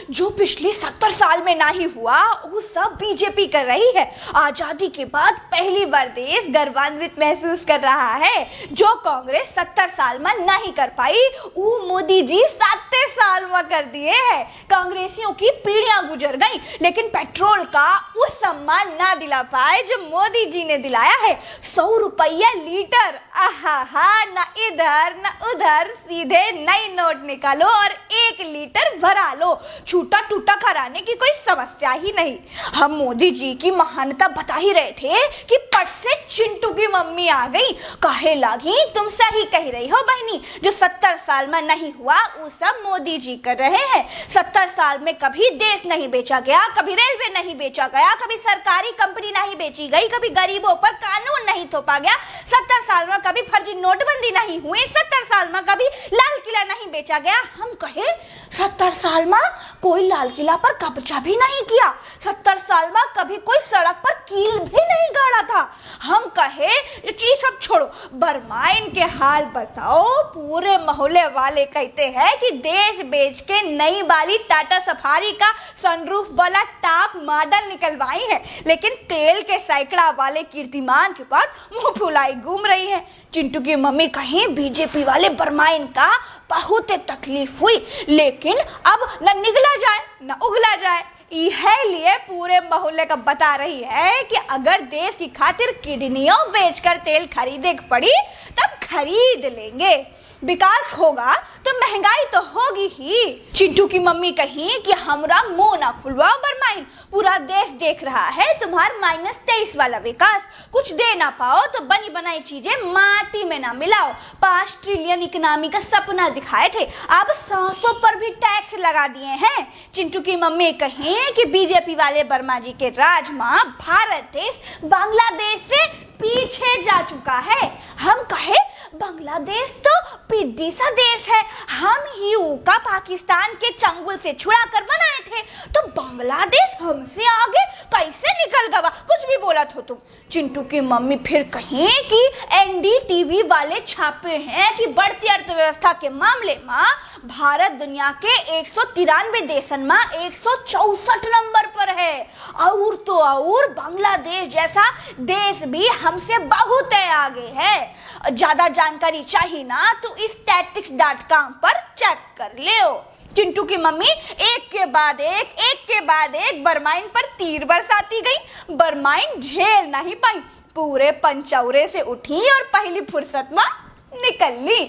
जो पिछले 70 साल में नहीं हुआ वो सब बीजेपी कर रही है। आजादी के बाद पहली बार देश गर्वान्वित महसूस कर रहा है। जो कांग्रेस 70 साल में नहीं कर पाई वो मोदी जी 7 साल में कर दिए हैं। कांग्रेसियों की पीढ़ियां गुजर गई लेकिन पेट्रोल का वो सम्मान ना दिला पाए जो मोदी जी ने दिलाया है। 100 रुपया लीटर, आहा, ना इधर ना उधर, सीधे नई नोट निकालो और 1 लीटर भरा लो। छूटा टूटा कराने की कोई समस्या ही नहीं। हम मोदी जी की महानता बता ही रहे थे कि पट से चिंटू की मम्मी आ गई। कहे लगी तुम सही कह रही हो बहनी, जो 70 साल में नहीं हुआ वो सब मोदी जी कर रहे हैं। 70 साल में कभी देश नहीं बेचा गया, कभी रेलवे नहीं बेचा गया, कभी सरकारी कंपनी नहीं बेची गई, कभी गरीबों पर कानून नहीं थोपा गया। 70 साल में कभी फर्जी नोटबंदी नहीं हुई, 70 साल में कभी लाल किला नहीं बेचा गया। हम कहे 70 साल में कोई लाल किला पर कब्जा भी नहीं किया, 70 साल में कभी कोई सड़क पर कील भी नहीं गाड़ा था। हम कहे ये सब छोड़ो, बरमाइन के हाल बताओ। पूरे मोहल्ले वाले कहते हैं कि देश बेच के नई वाली टाटा सफारी का सनरूफ वाला टॉप मॉडल निकलवाई है, लेकिन तेल के सैकड़ा वाले कीर्तिमान के बाद मुंह फुलाई घूम रही है। चिंटू की मम्मी कहीं बीजेपी वाले बरमाइन का बहुत तकलीफ हुई, लेकिन अब न निगला जाए न उगला जाए। यह लिए पूरे मोहल्ले का बता रही है कि अगर देश की खातिर किडनियों बेचकर तेल खरीदे पड़ी तब खरीद लेंगे। विकास होगा तो महंगाई तो होगी ही। चिंटू की मम्मी कही कि हमरा मुंह ना खुलवाओ बरमाइन, पूरा देश देख रहा है तुम्हार -23 वाला विकास। कुछ दे ना पाओ तो बनी बनाई चीजें माटी में ना मिलाओ। 5 ट्रिलियन इकोनॉमी का सपना दिखाए थे, अब सांसों पर भी टैक्स लगा दिए हैं। चिंटू की मम्मी कही कि बीजेपी वाले वर्मा जी के राज में भारत देश बांग्लादेश से पीछे जा चुका है। हम कहे बांग्लादेश तो पिद्दी सा देश है, हम ही का पाकिस्तान के चंगुल से छुड़ा कर बनाए थे, तो बांग्लादेश हमसे आगे कैसे निकल गया? कुछ भी बोला तो तुम। चिंटू की मम्मी फिर कहीं कि एनडीटीवी वाले छापे हैं कि बढ़ती अर्थव्यवस्था के मामले में भारत दुनिया के 193 देशन में 164 नंबर पर है। और तो और बांग्लादेश जैसा देश भी हमसे बहुत आगे है। ज्यादा जानकारी चाहिए ना तो statistics.com पर चेक कर ले। चिंटू की मम्मी एक के बाद एक बरमाइन पर तीर बरसाती गई। बरमाइन झेल नहीं पाई, पूरे पंचौरे से उठी और पहली फुर्सत में निकल ली।